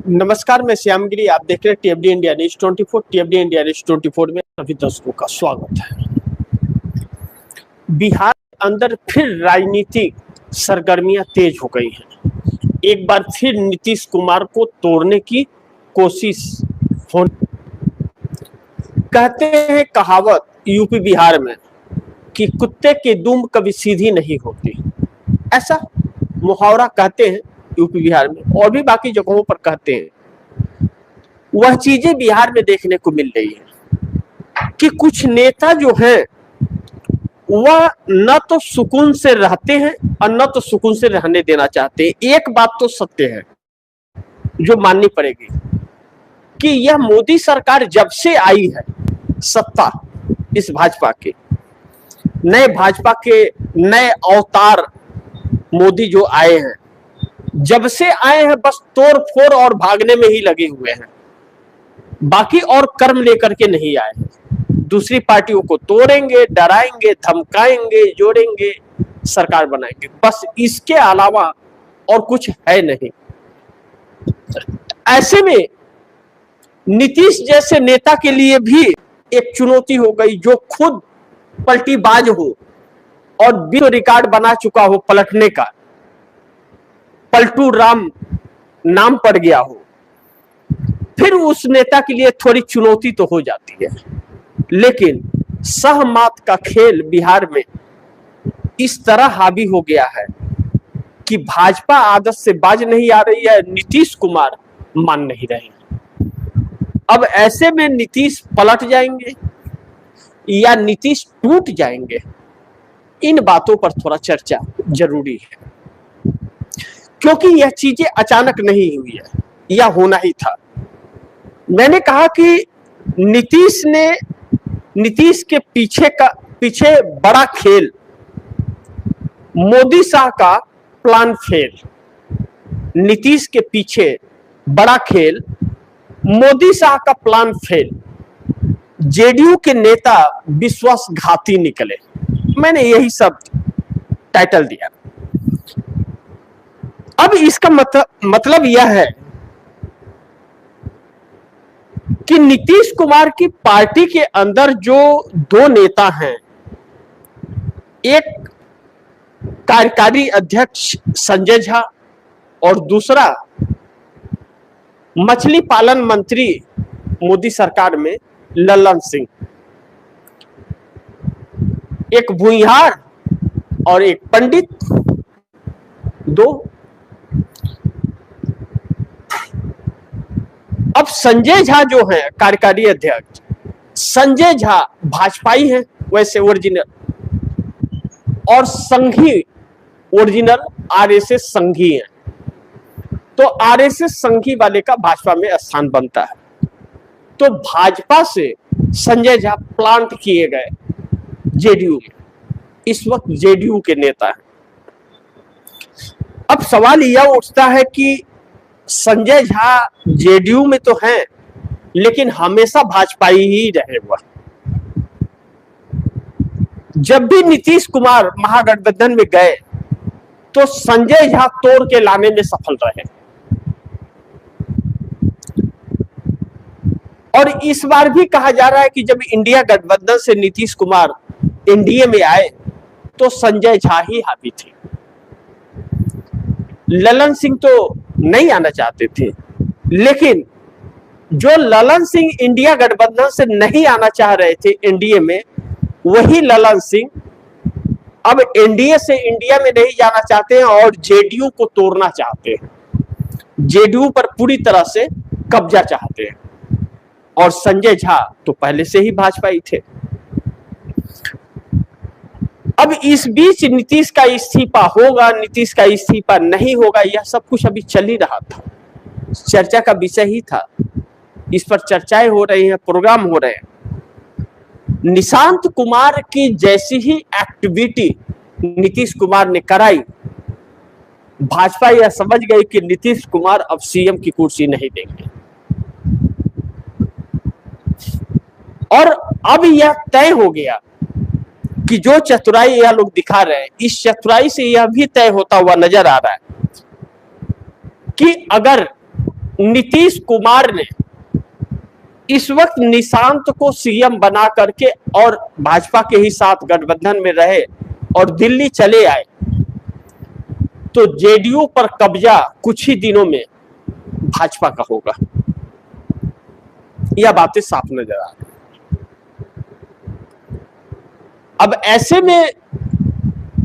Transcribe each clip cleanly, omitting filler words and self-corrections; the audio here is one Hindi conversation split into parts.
नमस्कार, मैं श्यामगिरी। आप देख रहे हैं टीएफडी इंडिया न्यूज 24। टीएफडी इंडिया न्यूज 24 में सभी दर्शकों का स्वागत है। बिहार के अंदर फिर राजनीतिक सरगर्मियां तेज हो गई हैं। एक बार फिर नीतीश कुमार को तोड़ने की कोशिश हो। कहते हैं कहावत यूपी बिहार में कि कुत्ते की दुम कभी सीधी नहीं होती, ऐसा मुहावरा कहते हैं यूपी बिहार में, और भी बाकी जगहों पर कहते हैं। वह चीजें बिहार में देखने को मिल रही है कि कुछ नेता जो हैं वह न तो सुकून से रहते हैं और न तो सुकून से रहने देना चाहते हैं। एक बात तो सत्य है जो माननी पड़ेगी कि यह मोदी सरकार जब से आई है सत्ता, इस भाजपा के नए अवतार मोदी जो आए हैं, जब से आए हैं बस तोड़ फोड़ और भागने में ही लगे हुए हैं। बाकी और कर्म लेकर के नहीं आए हैं। दूसरी पार्टियों को तोड़ेंगे, डराएंगे, धमकाएंगे, जोड़ेंगे, सरकार बनाएंगे, बस इसके अलावा और कुछ है नहीं। ऐसे में नीतीश जैसे नेता के लिए भी एक चुनौती हो गई, जो खुद पलटीबाज हो और विश्व रिकॉर्ड बना चुका हो पलटने का, पलटू राम नाम पड़ गया हो। फिर उस नेता के लिए थोड़ी चुनौती तो हो जाती है। लेकिन सहमात का खेल बिहार में इस तरह हावी हो गया है कि भाजपा आदत से बाज नहीं आ रही है, नीतीश कुमार मान नहीं रहे हैं। अब ऐसे में नीतीश पलट जाएंगे या नीतीश टूट जाएंगे, इन बातों पर थोड़ा चर्चा जरूरी है, क्योंकि यह चीजें अचानक नहीं हुई है, यह होना ही था। मैंने कहा कि नीतीश के पीछे बड़ा खेल, मोदी शाह का प्लान फेल। नीतीश के पीछे बड़ा खेल, मोदी शाह का प्लान फेल। जेडीयू के नेता विश्वासघाती निकले। मैंने यही सब टाइटल दिया। अब इसका मतलब यह है कि नीतीश कुमार की पार्टी के अंदर जो दो नेता हैं, एक कार्यकारी अध्यक्ष संजय झा और दूसरा मछली पालन मंत्री मोदी सरकार में ललन सिंह, एक भूमिहार और एक पंडित, दो। अब संजय झा जो है कार्यकारी अध्यक्ष, संजय झा भाजपाई हैं वैसे ओरिजिनल, और संघी ओरिजिनल आरएसएस संघी हैं। तो आरएसएस संघी वाले का भाजपा में स्थान बनता है। तो भाजपा से संजय झा प्लांट किए गए जेडीयू में, इस वक्त जेडीयू के नेता हैं। अब सवाल यह उठता है कि संजय झा जेडीयू में तो हैं, लेकिन हमेशा भाजपाई ही रहे हुआ। जब भी नीतीश कुमार महागठबंधन में गए तो संजय झा तोड़ के लाने में सफल रहे, और इस बार भी कहा जा रहा है कि जब इंडिया गठबंधन से नीतीश कुमार एनडीए में आए तो संजय झा ही हावी थे। ललन सिंह तो नहीं आना चाहते थे, लेकिन जो ललन सिंह इंडिया गठबंधन से नहीं आना चाह रहे थे एनडीए में, वही ललन सिंह अब एनडीए से इंडिया में नहीं जाना चाहते हैं और जेडीयू को तोड़ना चाहते हैं, जेडीयू पर पूरी तरह से कब्जा चाहते हैं। और संजय झा तो पहले से ही भाजपाई थे। अब इस बीच नीतीश का इस्तीफा होगा, नीतीश का इस्तीफा नहीं होगा, यह सब कुछ अभी चल ही रहा था, चर्चा का विषय ही था। इस पर चर्चाएं हो रही हैं, प्रोग्राम हो रहे हैं। निशांत कुमार की जैसी ही एक्टिविटी नीतीश कुमार ने कराई, भाजपा यह समझ गई कि नीतीश कुमार अब सीएम की कुर्सी नहीं देंगे। और अब यह तय हो गया कि जो चतुराई यह लोग दिखा रहे हैं, इस चतुराई से यह भी तय होता हुआ नजर आ रहा है कि अगर नीतीश कुमार ने इस वक्त निशांत को सीएम बना करके और भाजपा के ही साथ गठबंधन में रहे और दिल्ली चले आए, तो जेडीयू पर कब्जा कुछ ही दिनों में भाजपा का होगा। यह बातें साफ नजर आ रही। अब ऐसे में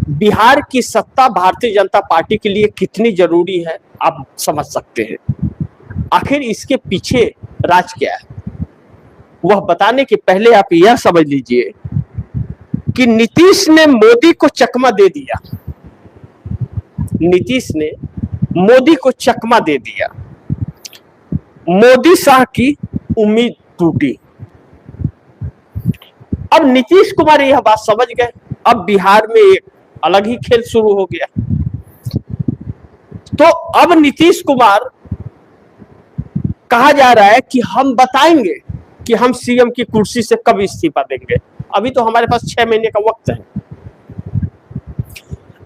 बिहार की सत्ता भारतीय जनता पार्टी के लिए कितनी जरूरी है आप समझ सकते हैं। आखिर इसके पीछे राज क्या है, वह बताने के पहले आप यह समझ लीजिए कि नीतीश ने मोदी को चकमा दे दिया। नीतीश ने मोदी को चकमा दे दिया। मोदी शाह की उम्मीद टूटी। अब नीतीश कुमार यह बात समझ गए। अब बिहार में एक अलग ही खेल शुरू हो गया। तो अब नीतीश कुमार कहा जा रहा है कि हम बताएंगे कि हम सीएम की कुर्सी से कब इस्तीफा देंगे। अभी तो हमारे पास 6 महीने का वक्त है।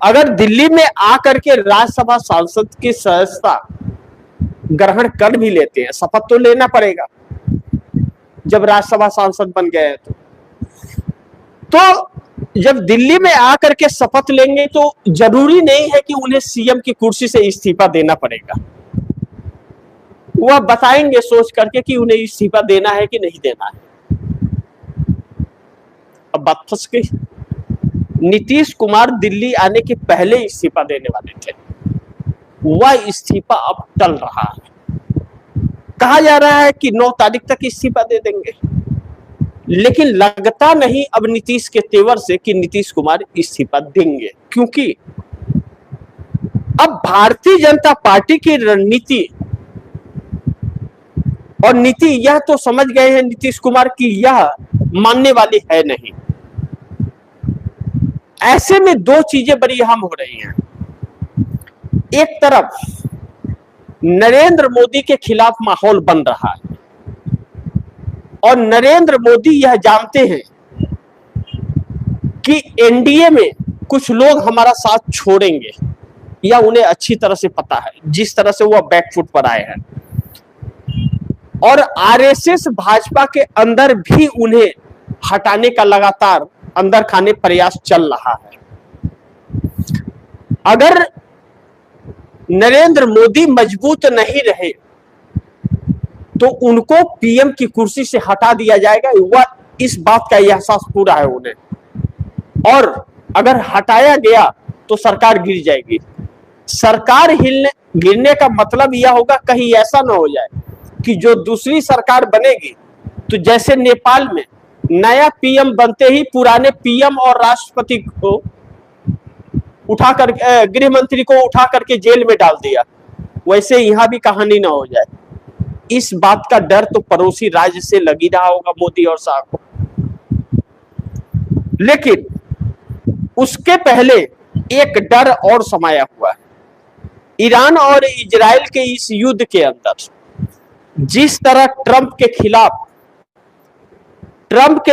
अगर दिल्ली में आकर के राज्यसभा सांसद की सदस्यता ग्रहण कर भी लेते हैं, शपथ तो लेना पड़ेगा जब राज्यसभा सांसद बन गए हैं। तो जब दिल्ली में आकर के शपथ लेंगे तो जरूरी नहीं है कि उन्हें सीएम की कुर्सी से इस्तीफा देना पड़ेगा। वह बताएंगे सोच करके कि उन्हें इस्तीफा देना है कि नहीं देना है। अब बात फंस गई। नीतीश कुमार दिल्ली आने के पहले इस्तीफा देने वाले थे, वह इस्तीफा अब टल रहा है। कहा जा रहा है कि 9 तारीख तक इस्तीफा दे देंगे, लेकिन लगता नहीं अब नीतीश के तेवर से कि नीतीश कुमार इस्तीफा देंगे, क्योंकि अब भारतीय जनता पार्टी की रणनीति और नीति यह तो समझ गए हैं नीतीश कुमार की यह मानने वाली है नहीं। ऐसे में 2 चीजें बड़ी अहम हो रही हैं। एक तरफ नरेंद्र मोदी के खिलाफ माहौल बन रहा है और नरेंद्र मोदी यह जानते हैं कि एनडीए में कुछ लोग हमारा साथ छोड़ेंगे, या उन्हें अच्छी तरह से पता है जिस तरह से वह बैकफुट पर आए हैं। और आरएसएस भाजपा के अंदर भी उन्हें हटाने का लगातार अंदर खाने प्रयास चल रहा है। अगर नरेंद्र मोदी मजबूत नहीं रहे तो उनको पीएम की कुर्सी से हटा दिया जाएगा। वह इस बात का एहसास पूरा है उन्हें, और अगर हटाया गया तो सरकार गिर जाएगी। सरकार गिरने का मतलब यह होगा कहीं ऐसा ना हो जाए कि जो दूसरी सरकार बनेगी तो जैसे नेपाल में नया पीएम बनते ही पुराने पीएम और राष्ट्रपति को उठाकर गृह मंत्री को उठा करके जेल में डाल दिया, वैसे यहां भी कहानी ना हो जाए। इस बात का डर तो पड़ोसी राज्य से लगी रहा होगा मोदी और शाह को। लेकिन उसके पहले एक डर और समाया हुआ है। ईरान और इजराइल के इस युद्ध के अंदर जिस तरह ट्रंप के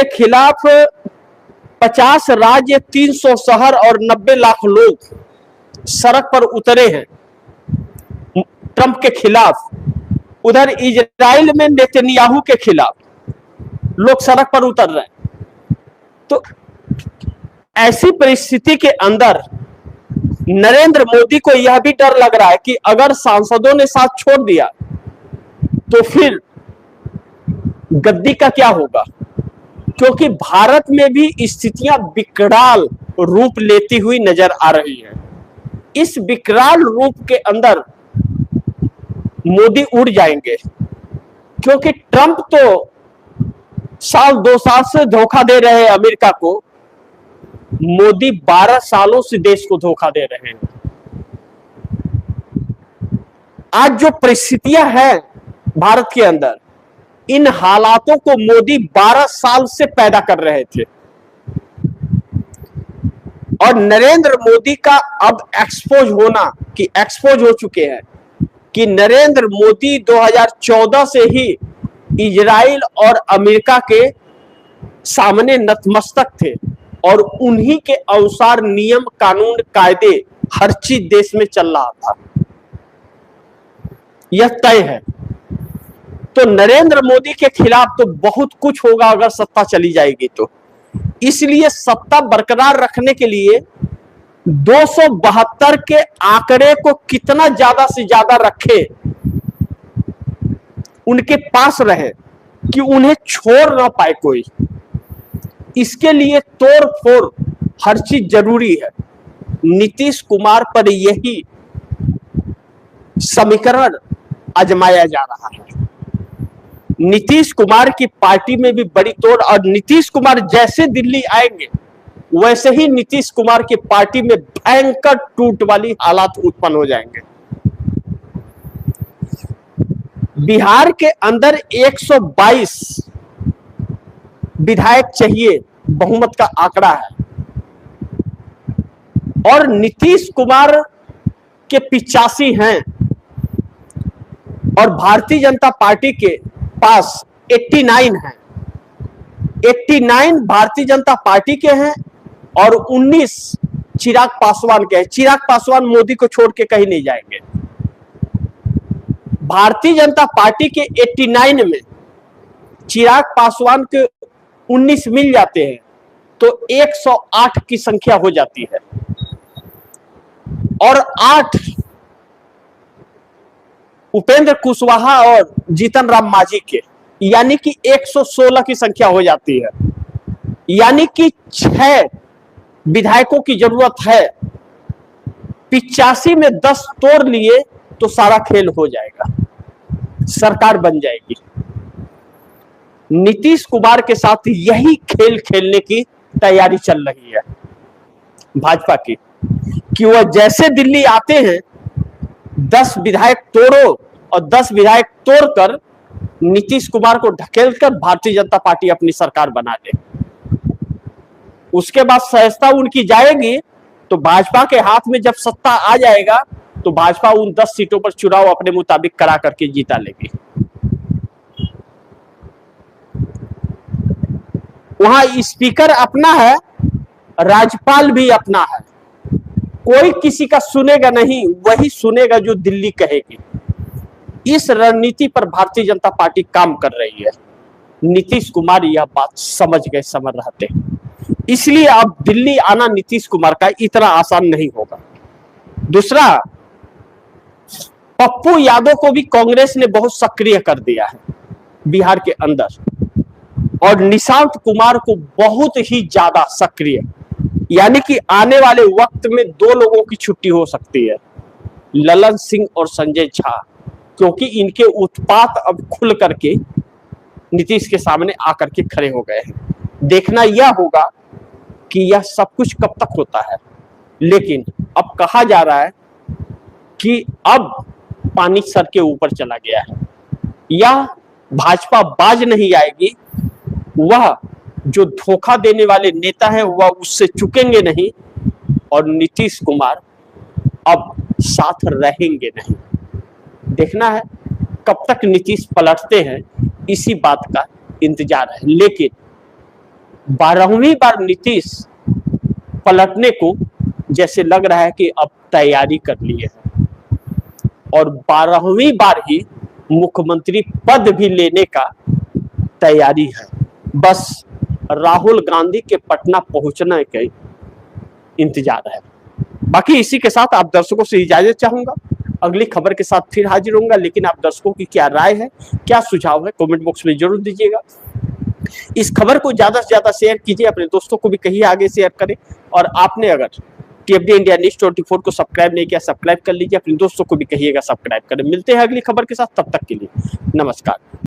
खिलाफ 50 राज्य, 300 शहर और 90 लाख लोग सड़क पर उतरे हैं ट्रंप के खिलाफ, उधर इजराइल में नेतन्याहू के खिलाफ लोग सड़क पर उतर रहे हैं। तो ऐसी परिस्थिति के अंदर नरेंद्र मोदी को यह भी डर लग रहा है कि अगर सांसदों ने साथ छोड़ दिया तो फिर गद्दी का क्या होगा, क्योंकि भारत में भी स्थितियां विकराल रूप लेती हुई नजर आ रही है। इस विकराल रूप के अंदर मोदी उड़ जाएंगे, क्योंकि ट्रंप तो 2 साल से धोखा दे रहे हैं अमेरिका को, मोदी 12 सालों से देश को धोखा दे रहे हैं। आज जो परिस्थितियां हैं भारत के अंदर, इन हालातों को मोदी 12 साल से पैदा कर रहे थे, और नरेंद्र मोदी का अब एक्सपोज हो चुके हैं कि नरेंद्र मोदी 2014 से ही इजराइल और अमेरिका के सामने नतमस्तक थे, और उन्हीं के अनुसार नियम कानून कायदे हर चीज देश में चल रहा था। यह तय है। तो नरेंद्र मोदी के खिलाफ तो बहुत कुछ होगा अगर सत्ता चली जाएगी तो। इसलिए सत्ता बरकरार रखने के लिए 272 के आंकड़े को कितना ज्यादा से ज्यादा रखे, उनके पास रहे कि उन्हें छोड़ ना पाए कोई। इसके लिए तोड़ फोड़ हर चीज जरूरी है। नीतीश कुमार पर यही समीकरण आजमाया जा रहा है। नीतीश कुमार की पार्टी में भी बड़ी तोड़, और नीतीश कुमार जैसे दिल्ली आएंगे वैसे ही नीतीश कुमार की पार्टी में भयंकर टूट वाली हालात उत्पन्न हो जाएंगे। बिहार के अंदर 122 विधायक चाहिए, बहुमत का आंकड़ा है, और नीतीश कुमार के 85 हैं, और भारतीय जनता पार्टी के पास 89 हैं। 89 भारतीय जनता पार्टी के हैं और 19 चिराग पासवान के हैं। चिराग पासवान मोदी को छोड़ के कहीं नहीं जाएंगे। भारतीय जनता पार्टी के 89 में चिराग पासवान के 19 मिल जाते हैं तो 108 की संख्या हो जाती है, और 8 उपेंद्र कुशवाहा और जीतन राम मांझी के, यानी कि 116 की संख्या हो जाती है। यानी कि 6 विधायकों की जरूरत है। 85 में 10 तोड़ लिए तो सारा खेल हो जाएगा, सरकार बन जाएगी। नीतीश कुमार के साथ यही खेल खेलने की तैयारी चल रही है भाजपा की, कि वह जैसे दिल्ली आते हैं 10 विधायक तोड़ो और 10 विधायक तोड़कर नीतीश कुमार को ढकेलकर भारतीय जनता पार्टी अपनी सरकार बना ले। उसके बाद सहजता उनकी जाएगी तो भाजपा के हाथ में जब सत्ता आ जाएगा तो भाजपा उन 10 सीटों पर चुनाव अपने मुताबिक करा करके जीता लेगी। वहां स्पीकर अपना है, राज्यपाल भी अपना है, कोई किसी का सुनेगा नहीं, वही सुनेगा जो दिल्ली कहेगी। इस रणनीति पर भारतीय जनता पार्टी काम कर रही है। नीतीश कुमार यह बात समझ गए समझ रहते, इसलिए अब दिल्ली आना नीतीश कुमार का इतना आसान नहीं होगा। दूसरा, पप्पू यादव को भी कांग्रेस ने बहुत सक्रिय कर दिया है बिहार के अंदर, और निशांत कुमार को बहुत ही ज्यादा सक्रिय, यानी कि आने वाले वक्त में 2 लोगों की छुट्टी हो सकती है, ललन सिंह और संजय झा, क्योंकि इनके उत्पात अब खुल करके नीतीश के सामने आकर के खड़े हो गए हैं। देखना यह होगा कि यह सब कुछ कब तक होता है, लेकिन अब कहा जा रहा है कि अब पानी सर के ऊपर चला गया है। यह भाजपा बाज नहीं आएगी, वह जो धोखा देने वाले नेता हैं वह उससे चुकेंगे नहीं, और नीतीश कुमार अब साथ रहेंगे नहीं। देखना है कब तक नीतीश पलटते हैं, इसी बात का इंतजार है। लेकिन 12वीं बार नीतीश पलटने को जैसे लग रहा है कि अब तैयारी कर ली है, और 12वीं बार ही मुख्यमंत्री पद भी लेने का तैयारी है। बस राहुल गांधी के पटना पहुंचने के इंतजार है। बाकी इसी के साथ आप दर्शकों से इजाजत चाहूंगा, अगली खबर के साथ फिर हाजिर होऊंगा। लेकिन आप दर्शकों की क्या राय है, क्या सुझाव है, कमेंट बॉक्स में जरूर दीजिएगा। इस खबर को ज्यादा से ज्यादा शेयर कीजिए, अपने दोस्तों को भी कहिए आगे शेयर करें, और आपने अगर टीएफडी इंडिया न्यूज़ 24 को सब्सक्राइब नहीं किया, सब्सक्राइब कर लीजिए, अपने दोस्तों को भी कहिएगा सब्सक्राइब करें। मिलते हैं अगली खबर के साथ, तब तक के लिए नमस्कार।